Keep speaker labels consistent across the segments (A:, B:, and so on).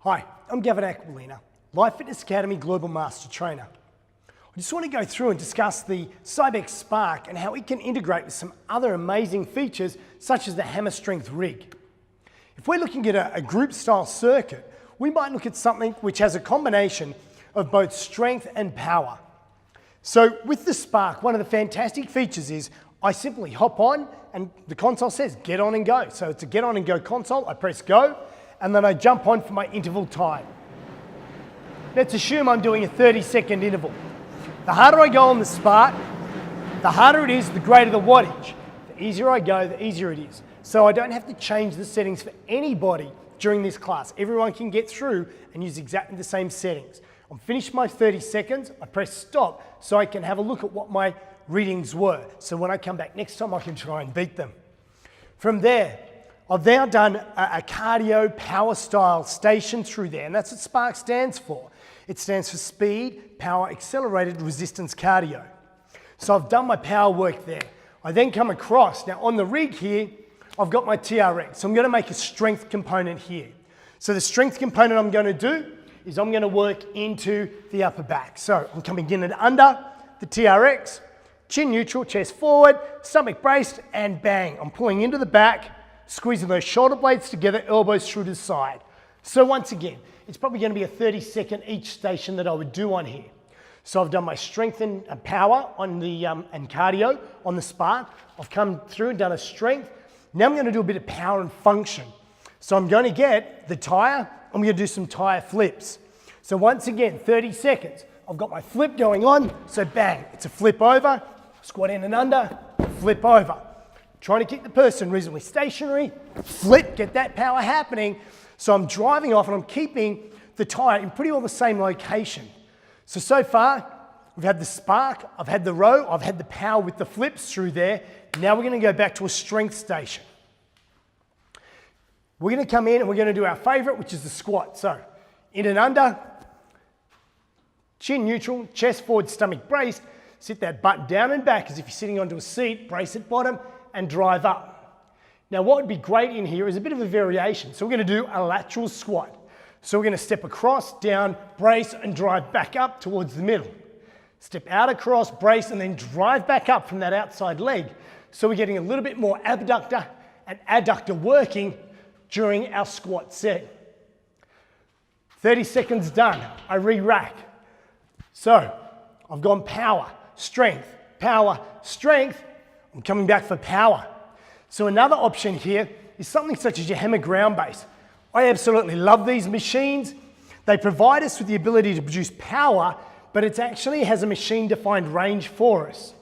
A: Hi, I'm Gavin Aquilina, Life Fitness Academy Global Master Trainer. I just want to go through and discuss the Cybex SPARC and how it can integrate with some other amazing features such as the hammer strength rig. If we're looking at a group style circuit, we might look at something which has a combination of both strength and power. So with the SPARC, one of the fantastic features is I simply hop on and the console says get on and go. So it's a get on and go console, I press go, and then I jump on for my interval time. Let's assume I'm doing a 30-second interval. The harder I go on the SPARC, the harder it is, the greater the wattage. The easier I go, the easier it is. So I don't have to change the settings for anybody during this class. Everyone can get through and use exactly the same settings. I'm finished my 30 seconds, I press stop so I can have a look at what my readings were. So when I come back next time, I can try and beat them. From there, I've now done a cardio power style station through there, and that's what SPARC stands for. It stands for Speed, Power, Accelerated Resistance Cardio. So I've done my power work there. I then come across, now on the rig here, I've got my TRX. So I'm going to make a strength component here. So the strength component I'm going to do is I'm going to work into the upper back. So I'm coming in and under the TRX, chin neutral, chest forward, stomach braced, and bang. I'm pulling into the back, squeezing those shoulder blades together, elbows through to the side. So once again, it's probably going to be a 30-second each station that I would do on here. So I've done my strength and power on the and cardio on the SPARC. I've come through and done a strength. Now I'm going to do a bit of power and function. So I'm going to get the tire. I'm going to do some tire flips. So once again, 30 seconds. I've got my flip going on. So bang, it's a flip over, squat in and under, flip over. Trying to keep the person reasonably stationary, flip, get that power happening. So I'm driving off and I'm keeping the tire in pretty well the same location. So far, we've had the SPARC, I've had the row, I've had the power with the flips through there. Now we're going to go back to a strength station. We're going to come in and we're going to do our favorite, which is the squat. So in and under, chin neutral, chest forward, stomach braced. Sit that butt down and back as if you're sitting onto a seat, brace at bottom and drive up. Now what would be great in here is a bit of a variation. So we're going to do a lateral squat. So we're going to step across, down, brace and drive back up towards the middle. Step out across, brace and then drive back up from that outside leg. So we're getting a little bit more abductor and adductor working during our squat set. 30 seconds done, I re-rack. So I've gone power, strength, I'm coming back for power. So another option here is something such as your hammer ground base. I absolutely love these machines. They provide us with the ability to produce power, but it actually has a machine-defined range for us.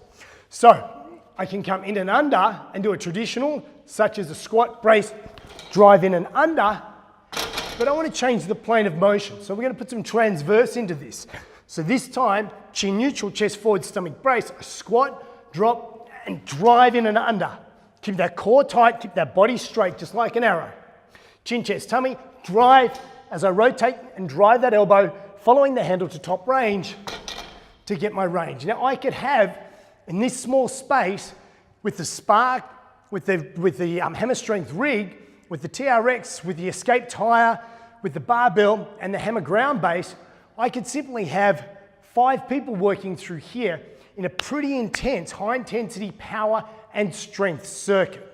A: So I can come in and under and do a traditional, such as a squat, brace, drive in and under, but I want to change the plane of motion. So we're going to put some transverse into this. So this time, chin neutral, chest forward, stomach brace, I squat, drop, and drive in and under. Keep that core tight, keep that body straight, just like an arrow. Chin, chest, tummy, drive as I rotate and drive that elbow, following the handle to top range to get my range. Now I could have, in this small space, with the SPARC, with the hammer strength rig, with the TRX, with the escape tire, with the barbell and the hammer ground base, I could simply have 5 people working through here in a pretty intense, high intensity power and strength circuit.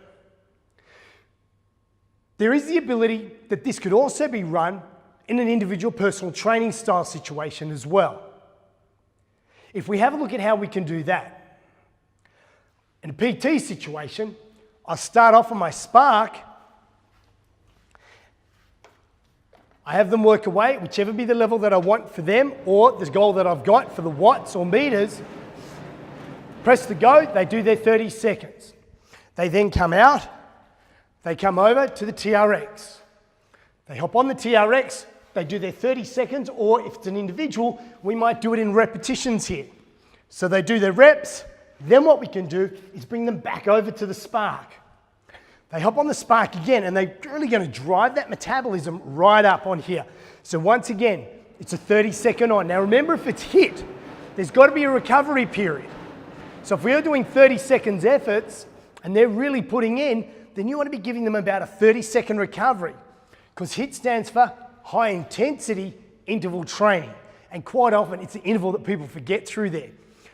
A: There is the ability that this could also be run in an individual personal training style situation as well. If we have a look at how we can do that, in a PT situation, I'll start off on my SPARC. I have them work away, whichever be the level that I want for them or the goal that I've got for the watts or meters. Press the go, they do their 30 seconds. They then come out, they come over to the TRX. They hop on the TRX, they do their 30 seconds, or if it's an individual, we might do it in repetitions here. So they do their reps, then what we can do is bring them back over to the SPARC. They hop on the SPARC again and they're really going to drive that metabolism right up on here. So once again, it's a 30-second on. Now remember, if it's hit, there's got to be a recovery period. So if we are doing 30 seconds efforts and they're really putting in, then you want to be giving them about a 30-second recovery, because HIT stands for high intensity interval training. And quite often it's the interval that people forget through there.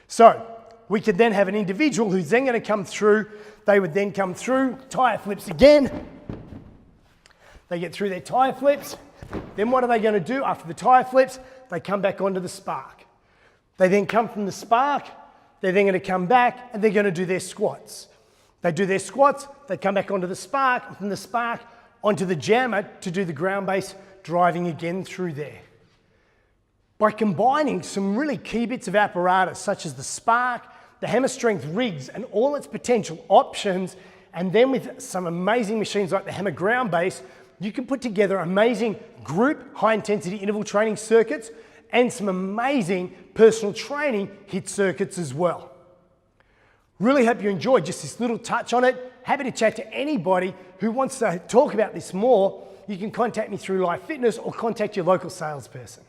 A: So we could then have an individual who's then going to come through, they would then come through, tire flips again. They get through their tire flips. Then what are they going to do after the tire flips? They come back onto the SPARC. They then come from the SPARC, they're then going to come back and they're going to do their squats. They do their squats, they come back onto the SPARC, and from the SPARC onto the jammer to do the ground-based driving again through there. By combining some really key bits of apparatus such as the SPARC, the hammer strength rigs and all its potential options, and then with some amazing machines like the hammer ground base, you can put together amazing group high intensity interval training circuits and some amazing personal training HIIT circuits as well. Really hope you enjoyed just this little touch on it. Happy to chat to anybody who wants to talk about this more. You can contact me through Live Fitness or contact your local salesperson.